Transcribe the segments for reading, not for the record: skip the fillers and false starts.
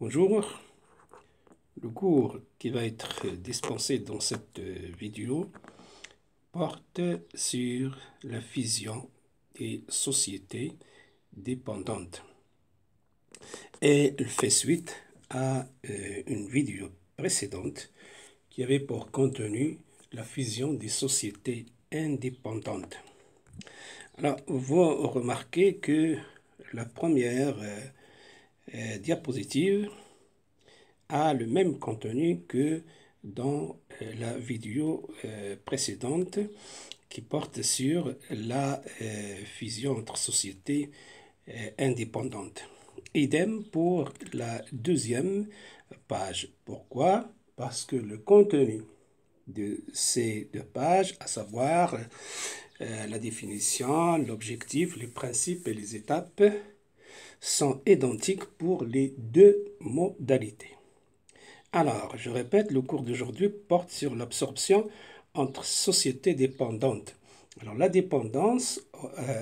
Bonjour, le cours qui va être dispensé dans cette vidéo porte sur la fusion des sociétés dépendantes et il fait suite à une vidéo précédente qui avait pour contenu la fusion des sociétés indépendantes. Alors, vous remarquez que la première diapositive a le même contenu que dans la vidéo précédente qui porte sur la fusion entre sociétés indépendantes. Idem pour la deuxième page. Pourquoi? Parce que le contenu de ces deux pages, à savoir la définition, l'objectif, les principes et les étapes, sont identiques pour les deux modalités. Alors, je répète, le cours d'aujourd'hui porte sur l'absorption entre sociétés dépendantes. Alors, la dépendance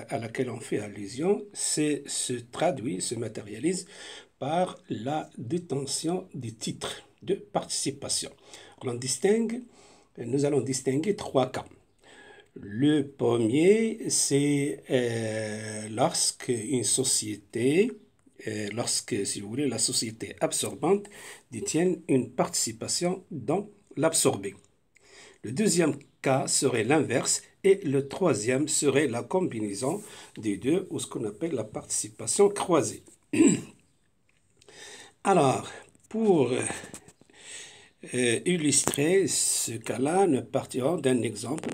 à laquelle on fait allusion, se traduit, se matérialise par la détention des titres de participation. Nous allons distinguer trois cas. Le premier, c'est lorsque une société lorsque, si vous voulez, la société absorbante détient une participation dans l'absorbé. Le deuxième cas serait l'inverse et le troisième serait la combinaison des deux ou ce qu'on appelle la participation croisée. Alors, pour illustrer ce cas-là, nous partirons d'un exemple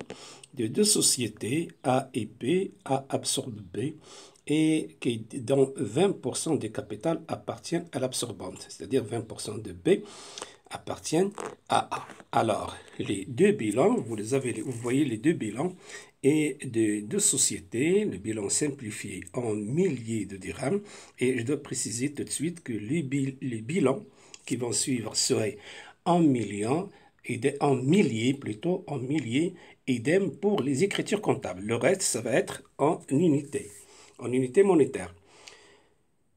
de deux sociétés A et B, A absorbe B, et dont 20% du capital appartient à l'absorbante, c'est-à-dire 20% de B appartiennent à A. Alors, les deux bilans, vous voyez les deux bilans et de deux sociétés, le bilan simplifié en milliers de dirhams, et je dois préciser tout de suite que les bilans qui vont suivre seraient en millions, en milliers plutôt, en milliers, idem pour les écritures comptables. Le reste, ça va être en unité monétaire.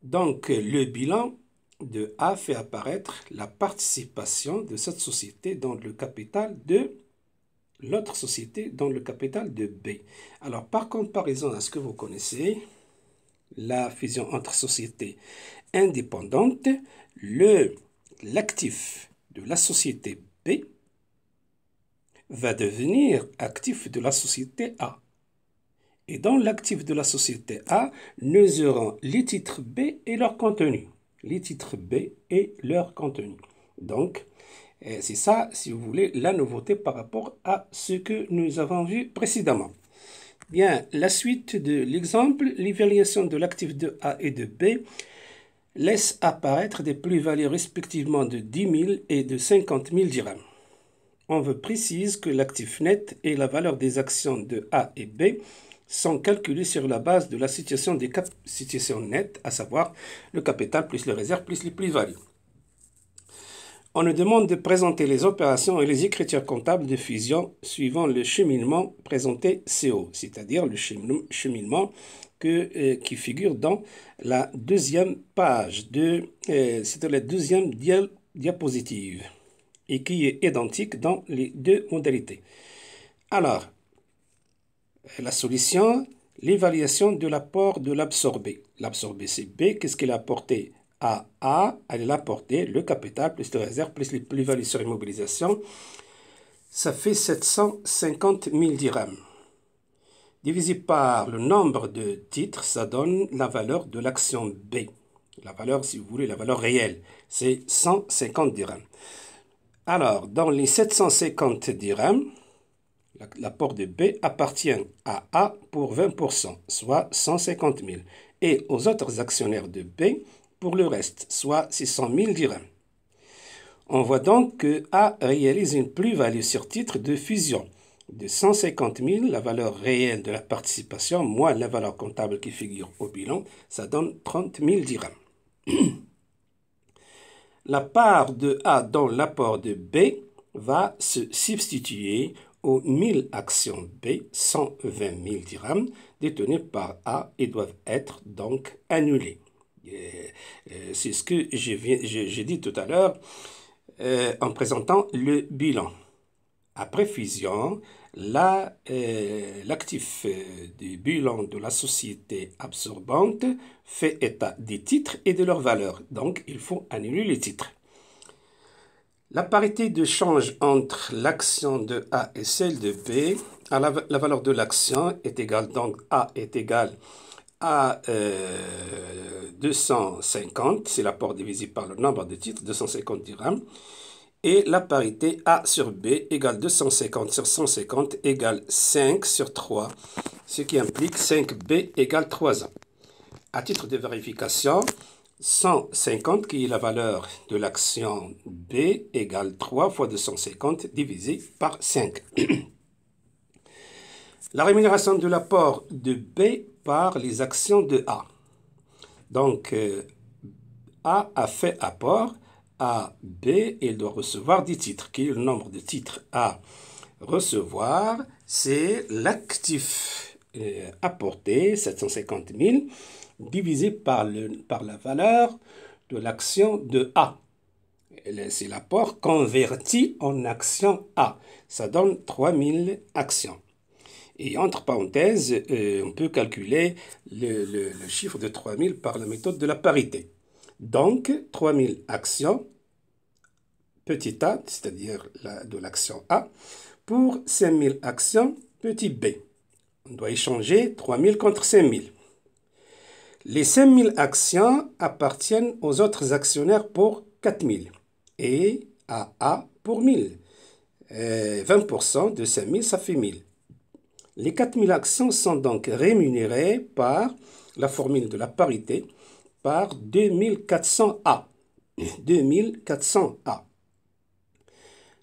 Donc, le bilan de A fait apparaître la participation de cette société dans le capital de l'autre société dans le capital de B. Alors, par comparaison à ce que vous connaissez, la fusion entre sociétés indépendantes, l'actif de la société B va devenir actif de la société A. Et dans l'actif de la société A, nous aurons les titres B et leur contenu. Les titres B et leur contenu. Donc, c'est ça, si vous voulez, la nouveauté par rapport à ce que nous avons vu précédemment. Bien, la suite de l'exemple, l'évaluation de l'actif de A et de B laisse apparaître des plus-values respectivement de 10 000 et de 50 000 dirhams. On veut préciser que l'actif net et la valeur des actions de A et B sont calculés sur la base de la situation des situations nettes, à savoir le capital plus les réserves plus les plus-values. On nous demande de présenter les opérations et les écritures comptables de fusion suivant le cheminement présenté CO, c'est-à-dire le cheminement qui figure dans la deuxième page, c'est la deuxième diapositive, et qui est identique dans les deux modalités. Alors, la solution, l'évaluation de l'apport de l'absorbé. L'absorbé, c'est B. Qu'est-ce qu'il a apporté à A? Elle a apporté le capital plus les réserves plus les plus-values sur immobilisation. Ça fait 750 000 dirhams. Divisé par le nombre de titres, ça donne la valeur de l'action B. La valeur, si vous voulez, la valeur réelle, c'est 150 dirhams. Alors, dans les 750 dirhams, l'apport de B appartient à A pour 20%, soit 150 000, et aux autres actionnaires de B pour le reste, soit 600 000 dirhams. On voit donc que A réalise une plus-value sur titre de fusion de 150 000, la valeur réelle de la participation, moins la valeur comptable qui figure au bilan, ça donne 30 000 dirhams. La part de A dans l'apport de B va se substituer aux 1000 actions B, 120 000 dirhams, détenues par A et doivent être donc annulées. C'est ce que j'ai dit tout à l'heure en présentant le bilan. Après fusion, l'actif du bilan de la société absorbante fait état des titres et de leurs valeurs. Donc, il faut annuler les titres. La parité de change entre l'action de A et celle de B, la valeur de l'action est égale, donc A est égal à 250, c'est l'apport divisé par le nombre de titres, 250 dirhams. Et la parité A sur B égale 250 sur 150 égale 5 sur 3, ce qui implique 5B égale 3A. À titre de vérification, 150 qui est la valeur de l'action B égale 3 fois 250 divisé par 5. La rémunération de l'apport de B par les actions de A. Donc, A a fait apport à B, il doit recevoir 10 titres. Quel est le nombre de titres à recevoir? C'est l'actif apporté, 750 000, divisé par la valeur de l'action de A. C'est l'apport converti en action A. Ça donne 3000 actions. Et entre parenthèses, on peut calculer le chiffre de 3000 par la méthode de la parité. Donc, 3000 actions, petit a, c'est-à-dire de l'action A, pour 5000 actions, petit b. On doit échanger 3000 contre 5000. Les 5000 actions appartiennent aux autres actionnaires pour 4000 et à A pour 1000. 20% de 5000, ça fait 1000. Les 4000 actions sont donc rémunérées par la formule de la parité par 2400A. 2400A.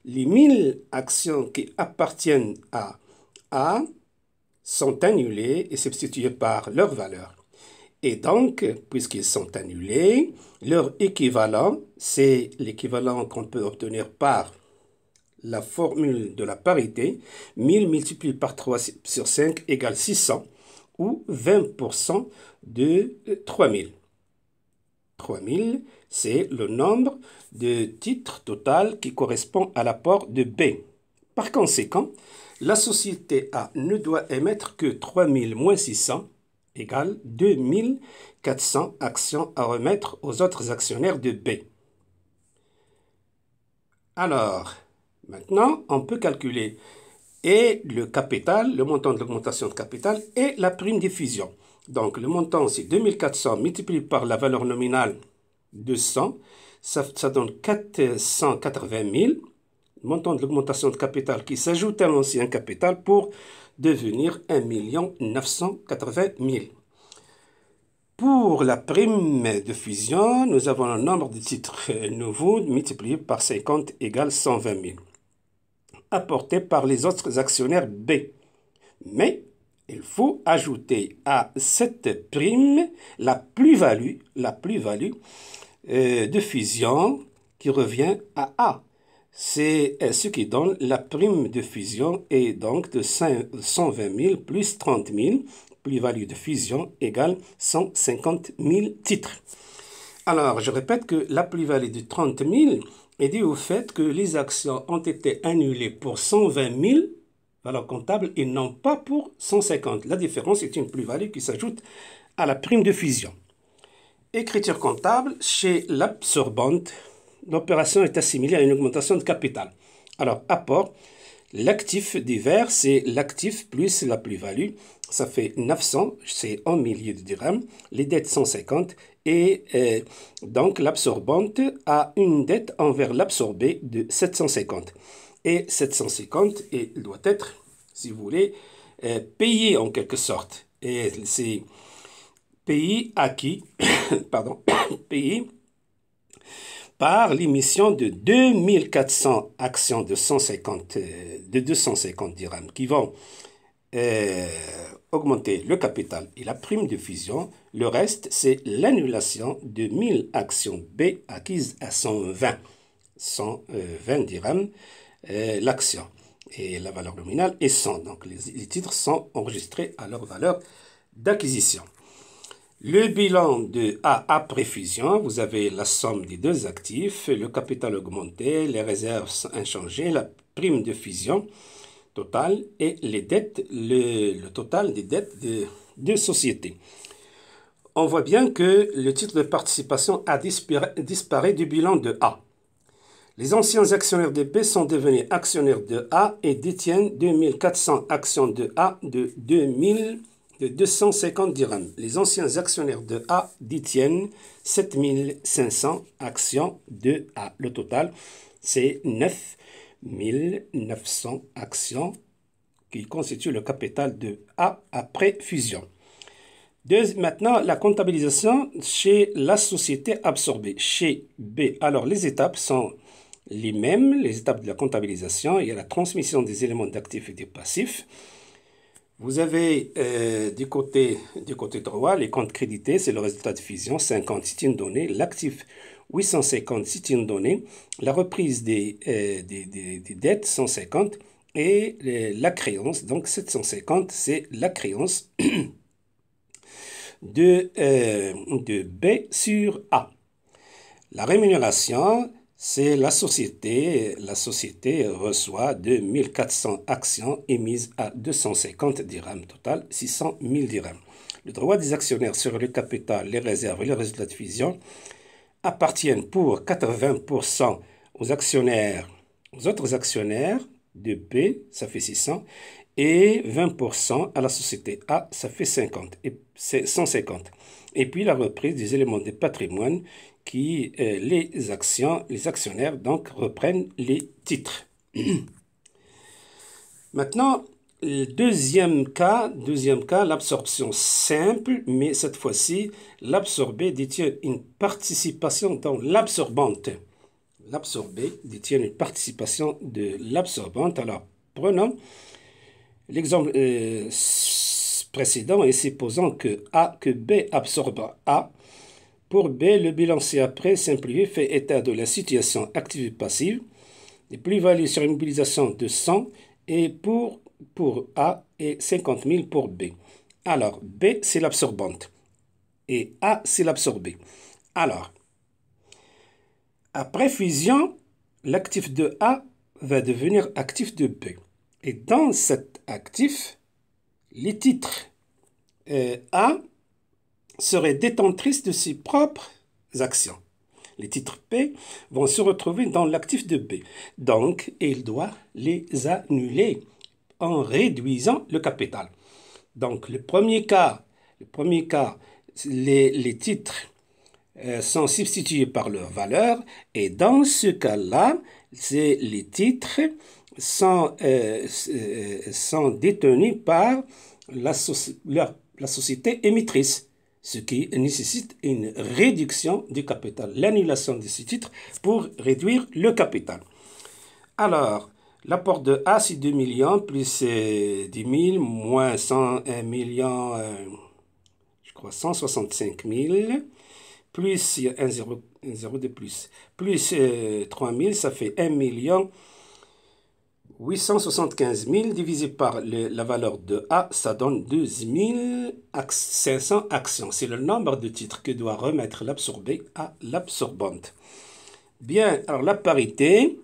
Les 1000 actions qui appartiennent à A sont annulées et substituées par leur valeur. Et donc, puisqu'ils sont annulés, leur équivalent, c'est l'équivalent qu'on peut obtenir par la formule de la parité. 1000 multiplié par 3 sur 5 égale 600 ou 20% de 3000. 3000, c'est le nombre de titres total qui correspond à l'apport de B. Par conséquent, la société A ne doit émettre que 3000 moins 600 égale 2400 actions à remettre aux autres actionnaires de B. Alors, maintenant, on peut calculer et le capital, le montant de l'augmentation de capital et la prime diffusion. Donc, le montant, c'est 2400 multiplié par la valeur nominale 200. Ça donne 480 000. Le montant de l'augmentation de capital qui s'ajoute à l'ancien capital pour devenir 1 980 000. Pour la prime de fusion, nous avons un nombre de titres nouveaux multiplié par 50 égale 120 000. Apporté par les autres actionnaires B. Mais il faut ajouter à cette prime la plus-value de fusion qui revient à A. C'est ce qui donne la prime de fusion et donc de 120 000 plus 30 000, plus-value de fusion égale 150 000 titres. Alors, je répète que la plus-value de 30 000 est due au fait que les actions ont été annulées pour 120 000 valeur comptable et non pas pour 150. La différence est une plus-value qui s'ajoute à la prime de fusion. Écriture comptable, chez l'absorbante, l'opération est assimilée à une augmentation de capital. Alors, apport, l'actif divers, c'est l'actif plus la plus-value. Ça fait 900, c'est 1 millier de dirhams. Les dettes 150 et donc l'absorbante a une dette envers l'absorbé de 750. Et 750, et il doit être, si vous voulez, payé en quelque sorte. Et c'est payé à qui pardon, payé par l'émission de 2400 actions de 250 dirhams qui vont augmenter le capital et la prime de fusion. Le reste, c'est l'annulation de 1000 actions B acquises à 120 dirhams l'action. Et la valeur nominale est 100. Donc, les titres sont enregistrés à leur valeur d'acquisition. Le bilan de A après fusion, vous avez la somme des deux actifs, le capital augmenté, les réserves inchangées, la prime de fusion totale et les dettes, le total des dettes de société. On voit bien que le titre de participation a disparu du bilan de A. Les anciens actionnaires de B sont devenus actionnaires de A et détiennent 2400 actions de A de 250 dirhams. Les anciens actionnaires de A détiennent 7500 actions de A. Le total, c'est 9900 actions qui constituent le capital de A après fusion. Maintenant, la comptabilisation chez la société absorbée, chez B. Alors, les étapes sont les mêmes, les étapes de la comptabilisation. Il y a la transmission des éléments d'actifs et des passifs. Vous avez du côté droit les comptes crédités, c'est le résultat de fusion, 50 c'est une donnée, l'actif 850 c'est une donnée, la reprise des dettes 150 et la créance, donc 750 c'est la créance de B sur A. La rémunération, c'est la société reçoit 2400 actions émises à 250 dirhams, total 600 000 dirhams. Le droit des actionnaires sur le capital, les réserves et les résultats de fusion appartiennent pour 80% aux autres actionnaires de B, ça fait 600, et 20% à la société A, ça fait 150. Et puis la reprise des éléments de patrimoine qui, les actionnaires, donc, reprennent les titres. Maintenant, le deuxième cas, l'absorption simple, mais cette fois-ci, l'absorbé détient une participation dans l'absorbante. L'absorbé détient une participation de l'absorbante. Alors, prenons l'exemple précédent et supposons que B absorbe A. Pour B, le bilan ci-après simplifié fait état de la situation active et passive, des plus-values sur une mobilisation de 100 et pour A et 50 000 pour B. Alors, B, c'est l'absorbante et A, c'est l'absorbé. Alors, après fusion, l'actif de A va devenir actif de B. Et dans cet actif, les titres A seraient détentrices de ses propres actions. Les titres P vont se retrouver dans l'actif de B. Donc, il doit les annuler en réduisant le capital. Donc, le premier cas, les titres sont substitués par leur valeur et dans ce cas-là, les titres sont détenus par la société émettrice, ce qui nécessite une réduction du capital, l'annulation de ces titres pour réduire le capital. Alors, l'apport de A, c'est 2 millions plus 10 000 moins 100 million, je crois 165 000, plus il y a un zéro de plus 3 000, ça fait 1 million 875 000 divisé par la valeur de A, ça donne 12 500 actions. C'est le nombre de titres que doit remettre l'absorbé à l'absorbante. Bien, alors la parité,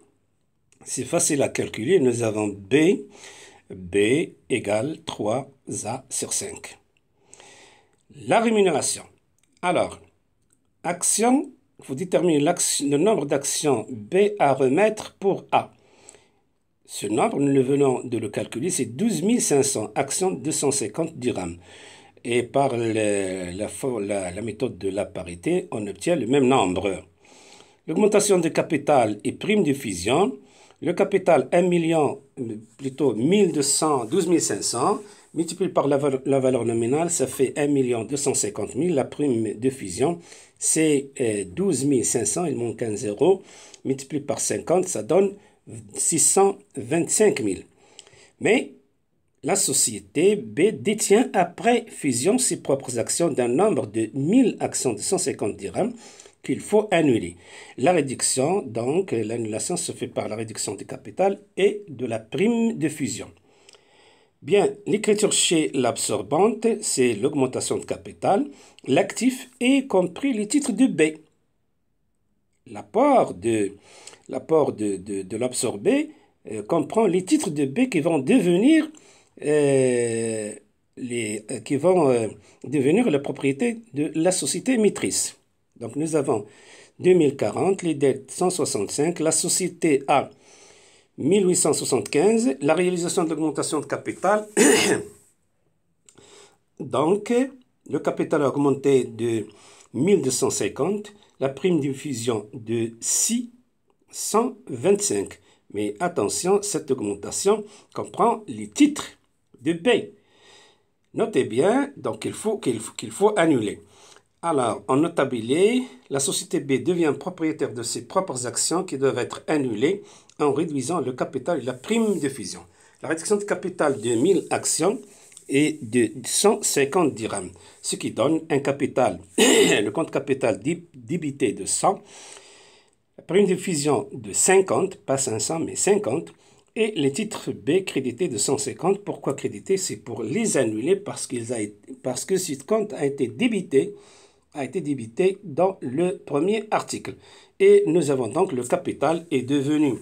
c'est facile à calculer. Nous avons B égale 3A sur 5. La rémunération. Alors, action, il faut déterminer le nombre d'actions B à remettre pour A. Ce nombre, nous venons de le calculer, c'est 12 500 actions de 250 dirhams. Et par la méthode de la parité, on obtient le même nombre. L'augmentation de capital et prime de fusion. Le capital 1 million, plutôt 12 500, multiplié par la valeur nominale, ça fait 1 250 000. La prime de fusion, c'est 12 500, il manque un zéro. Multiplié par 50, ça donne 625 000. Mais la société B détient après fusion ses propres actions d'un nombre de 1000 actions de 150 dirhams qu'il faut annuler. La réduction, donc, l'annulation se fait par la réduction du capital et de la prime de fusion. Bien, l'écriture chez l'absorbante, c'est l'augmentation de capital. L'actif est compris les titres de B. L'apport de l'absorbé comprend les titres de B qui vont devenir devenir la propriété de la société émettrice. Donc nous avons 2040, les dettes 165, la société A 1875, la réalisation de l'augmentation de capital. Donc le capital a augmenté de 1250, la prime de fusion de 625. Mais attention, cette augmentation comprend les titres de B. Notez bien, donc qu'il faut annuler. Alors, en notabilité, la société B devient propriétaire de ses propres actions qui doivent être annulées en réduisant le capital et la prime de fusion. La réduction de capital de 1000 actions est de 150 dirhams, ce qui donne un capital, le compte capital débité de 100, la prime de fusion de 50, pas 500 mais 50, et les titres B crédités de 150. Pourquoi créditer? C'est pour les annuler parce que ce compte a été débité dans le premier article. Et nous avons donc le capital est devenu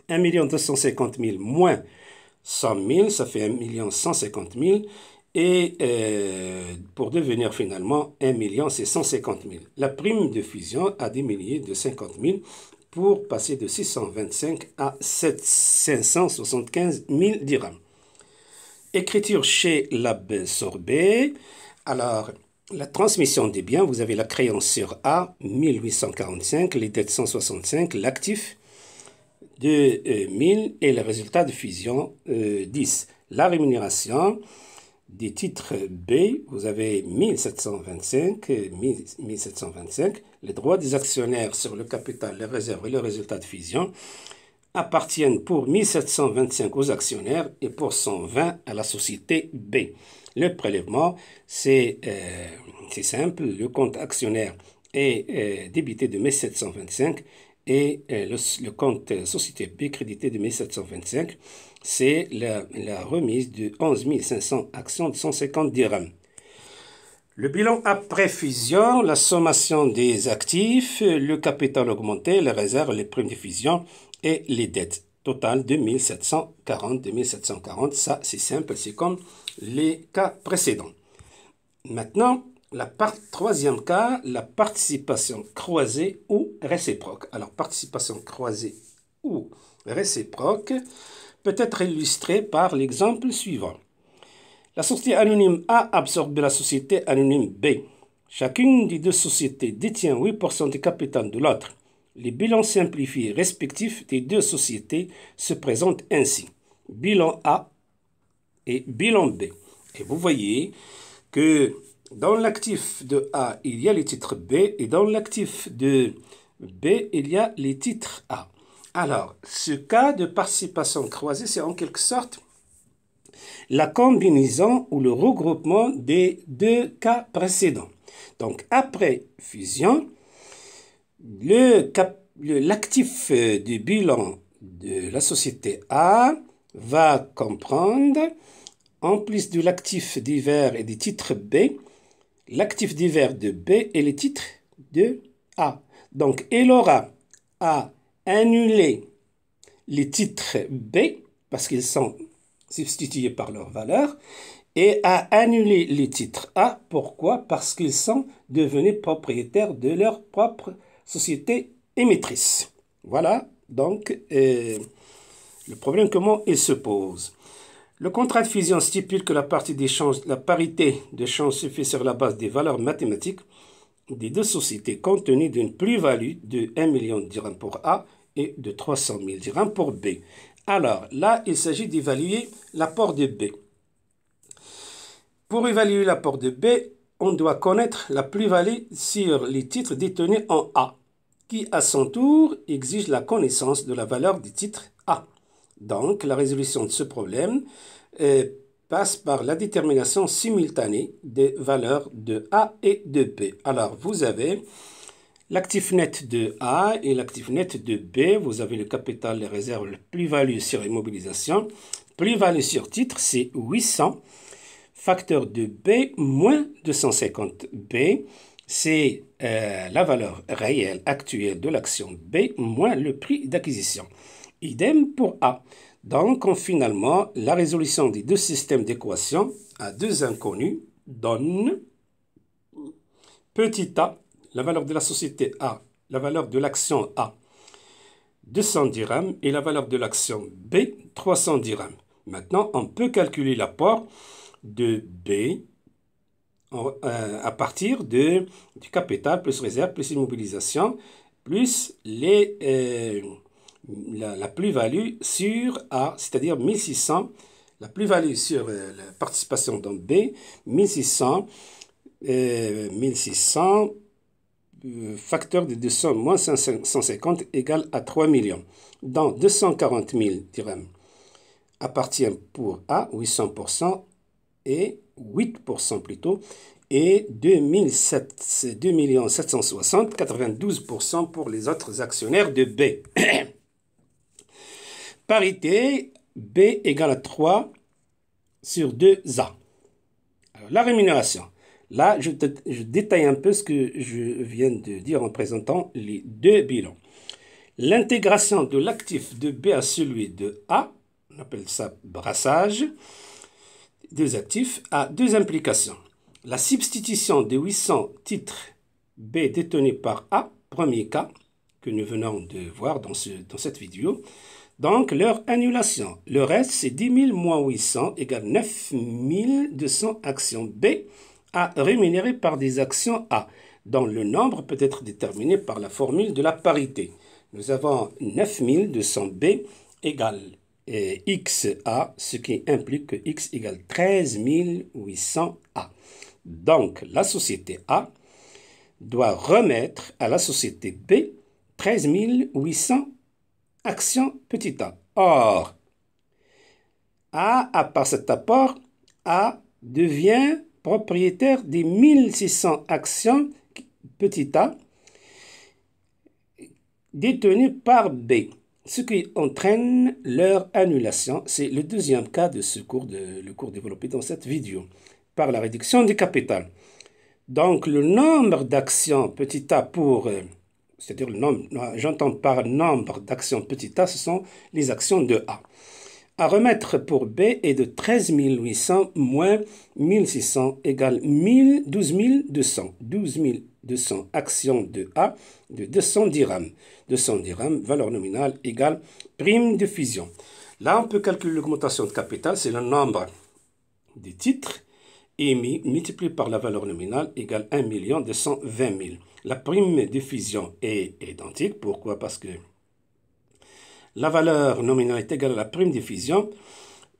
1 250 000 moins 100 000, ça fait 1 150 000. Et pour devenir finalement 1 million, c'est 150 000. La prime de fusion a diminué de 50 000 pour passer de 625 à 575 000 dirhams. Écriture chez l'absorbé. Alors, la transmission des biens, vous avez la créance sur A, 1845, les dettes 165, l'actif de 1000 et le résultat de fusion 10. La rémunération des titres B, vous avez 1725, les droits des actionnaires sur le capital, les réserves et le résultat de fusion appartiennent pour 1725 aux actionnaires et pour 120 à la société B. Le prélèvement, c'est simple, le compte actionnaire est débité de 1725 et le compte société B crédité de 1725, c'est la remise de 11 500 actions de 150 dirhams. Le bilan après fusion, la sommation des actifs, le capital augmenté, les réserves, les primes de fusion et les dettes. Total 2740, ça c'est simple, c'est comme les cas précédents. Maintenant, troisième cas, la participation croisée ou réciproque. Alors, participation croisée ou réciproque peut être illustrée par l'exemple suivant. La société anonyme A absorbe la société anonyme B. Chacune des deux sociétés détient 8% du capital de l'autre. Les bilans simplifiés respectifs des deux sociétés se présentent ainsi. Bilan A et bilan B. Et vous voyez que dans l'actif de A, il y a les titres B et dans l'actif de B, il y a les titres A. Alors, ce cas de participation croisée, c'est en quelque sorte la combinaison ou le regroupement des deux cas précédents. Donc, après fusion, l'actif du bilan de la société A va comprendre, en plus de l'actif divers et des titres B, l'actif divers de B et les titres de A. Donc, elle aura à annuler les titres B, parce qu'ils sont substitués par leur valeur, et à annuler les titres A. Pourquoi? Parce qu'ils sont devenus propriétaires de leur propre société émettrice. Voilà, donc, le problème, comment il se pose. Le contrat de fusion stipule que la parité d'échange se fait sur la base des valeurs mathématiques des deux sociétés compte tenu d'une plus-value de 1 million de dirhams pour A et de 300 000 dirhams pour B. Alors là, il s'agit d'évaluer l'apport de B. Pour évaluer l'apport de B, on doit connaître la plus-value sur les titres détenus en A, qui à son tour exige la connaissance de la valeur des titres A. Donc, la résolution de ce problème passe par la détermination simultanée des valeurs de A et de B. Alors, vous avez L'actif net de A et l'actif net de B, vous avez le capital, les réserves, la plus-value sur immobilisation. Plus-value sur titre, c'est 800. Facteur de B, moins 250. B, c'est la valeur réelle actuelle de l'action B, moins le prix d'acquisition. Idem pour A. Donc, finalement, la résolution des deux systèmes d'équations à deux inconnus donne petit a, la valeur de la société A, la valeur de l'action A, 200 dirhams et la valeur de l'action B, 300 dirhams. Maintenant, on peut calculer l'apport de B à partir du capital plus réserve plus immobilisation plus la plus-value sur A, c'est-à-dire 1600, la plus-value sur la participation dans B, 1600, 1600 facteur de 200 moins 550 égale à 3 millions. Dans 240 000 dirhams appartient pour A, 800% et 8% plutôt, et 2 760, 92% pour les autres actionnaires de B. Parité, B égale à 3 sur 2A. Alors, la rémunération. Là, je détaille un peu ce que je viens de dire en présentant les deux bilans. L'intégration de l'actif de B à celui de A, on appelle ça brassage, deux actifs, a deux implications. La substitution des 800 titres B détenus par A, premier cas, que nous venons de voir dans cette vidéo. Donc, leur annulation. Le reste, c'est 10 000 moins 800 égale 9 200 actions B à rémunérer par des actions A, dont le nombre peut être déterminé par la formule de la parité. Nous avons 9 200 B égale XA, ce qui implique que X égale 13 800 A. Donc, la société A doit remettre à la société B 13 800 actions petit a. Or, à part cet apport, A devient propriétaire des 1600 actions petit a détenues par B, ce qui entraîne leur annulation. C'est le deuxième cas de ce cours, le cours développé dans cette vidéo, par la réduction du capital. Donc, le nombre d'actions petit a pour... c'est-à-dire le nombre, j'entends par nombre d'actions petit a, ce sont les actions de A. À remettre pour B est de 13 800 moins 1600 égale 12 200. 12 200 actions de A de 200 dirhams. 200 dirhams, valeur nominale égale prime de fusion. Là, on peut calculer l'augmentation de capital, c'est le nombre des titres émis multiplié par la valeur nominale égale 1 220 000. La prime de fusion est identique. Pourquoi? Parce que la valeur nominale est égale à la prime de fusion,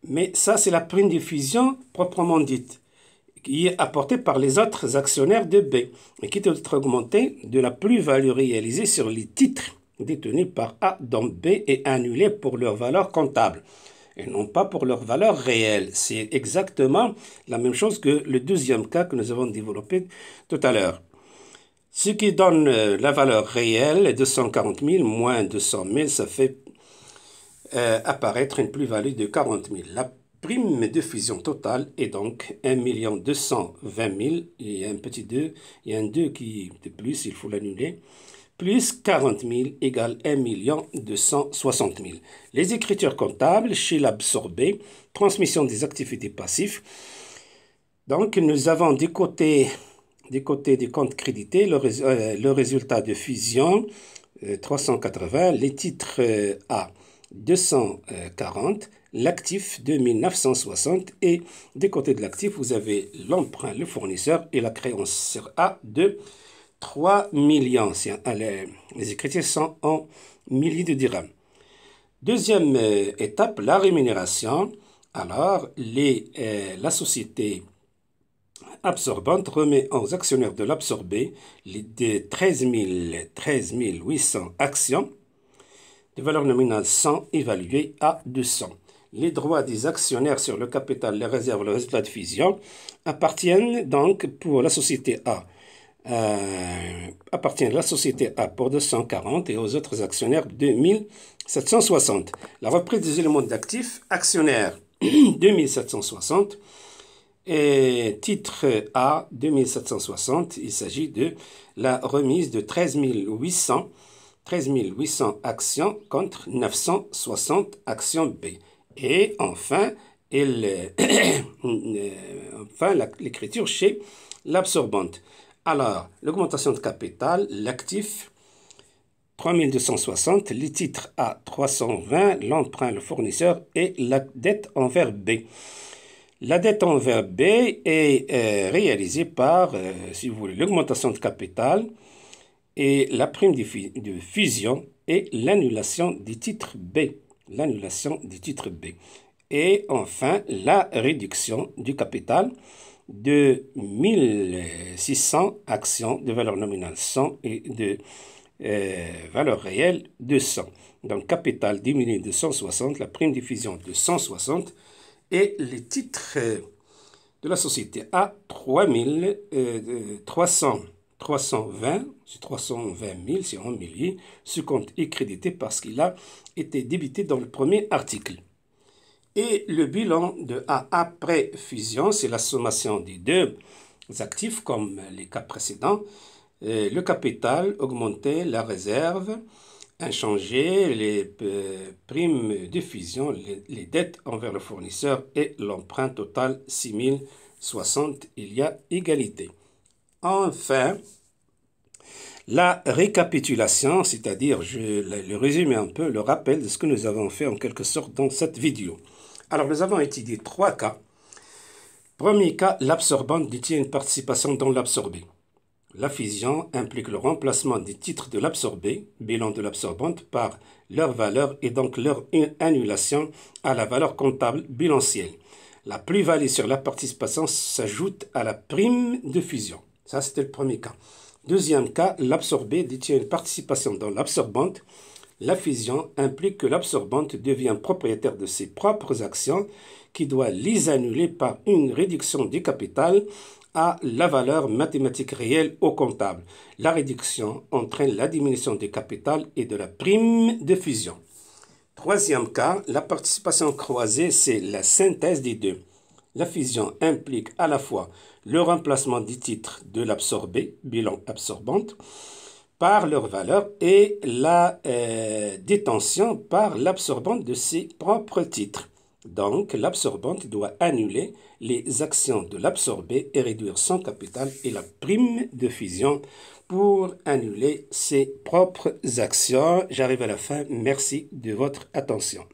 mais ça, c'est la prime de fusion proprement dite, qui est apportée par les autres actionnaires de B, et qui doit être augmentée de la plus-value réalisée sur les titres détenus par A dont B est annulée pour leur valeur comptable, et non pas pour leur valeur réelle. C'est exactement la même chose que le deuxième cas que nous avons développé tout à l'heure. Ce qui donne la valeur réelle, 240 000 moins 200 000, ça fait apparaître une plus-value de 40 000. La prime de fusion totale est donc 1 220 000. Il y a un petit 2, il y a un 2 qui de plus, il faut l'annuler. Plus 40 000 égale 1 260 000. Les écritures comptables chez l'absorbé, transmission des actifs et des passifs. Donc, nous avons du côté des comptes crédités, le résultat de fusion, 380, les titres A, 240, l'actif 2960 et des côtés de l'actif, vous avez l'emprunt, le fournisseur et la créance sur A de 3 millions. Les écritures sont en milliers de dirhams. Deuxième étape, la rémunération. Alors, la société absorbante remet aux actionnaires de l'absorbé les 13 800 actions de valeur nominale 100 évaluées à 200. Les droits des actionnaires sur le capital, les réserves, le résultat de fusion appartiennent donc pour la société A appartient à la société A pour 240 et aux autres actionnaires 2760. La reprise des éléments d'actifs, actionnaires 2760 et titre A 2760, il s'agit de la remise de 13 800 actions contre 960 actions B. Et enfin, l'écriture chez l'absorbante. Alors, l'augmentation de capital, l'actif 3260, les titres A 320, l'emprunt, le fournisseur et la dette envers B. La dette envers B est réalisée par, si vous voulez, l'augmentation de capital et la prime de fusion et l'annulation des titres B. L'annulation des titres B. Et enfin, la réduction du capital de 1600 actions de valeur nominale 100 et de valeur réelle de 100. Donc, capital diminué de 160, la prime de fusion de 160 et les titres de la société A 320, c'est 320 000, c'est en milliers. Ce compte est crédité parce qu'il a été débité dans le premier article. Et le bilan de A après fusion, c'est la sommation des deux actifs comme les cas précédents. Le capital augmenté, la réserve inchangée, les primes de fusion, les dettes envers le fournisseur et l'emprunt total 6060, il y a égalité. Enfin, la récapitulation, c'est-à-dire, je le résume un peu, le rappel de ce que nous avons fait en quelque sorte dans cette vidéo. Alors, nous avons étudié 3 cas. Premier cas, l'absorbante détient une participation dans l'absorbé. La fusion implique le remplacement des titres de l'absorbé, bilan de l'absorbante, par leur valeur et donc leur annulation à la valeur comptable bilancielle. La plus-value sur la participation s'ajoute à la prime de fusion. Ça, c'était le premier cas. Deuxième cas, l'absorbé détient une participation dans l'absorbante. La fusion implique que l'absorbante devient propriétaire de ses propres actions qui doit les annuler par une réduction du capital à la valeur mathématique réelle au comptable. La réduction entraîne la diminution du capital et de la prime de fusion. Troisième cas, la participation croisée, c'est la synthèse des deux. La fusion implique à la fois le remplacement des titres de l'absorbé, bilan absorbante, par leur valeur et la détention par l'absorbante de ses propres titres. Donc, l'absorbante doit annuler les actions de l'absorbé et réduire son capital et la prime de fusion pour annuler ses propres actions. J'arrive à la fin. Merci de votre attention.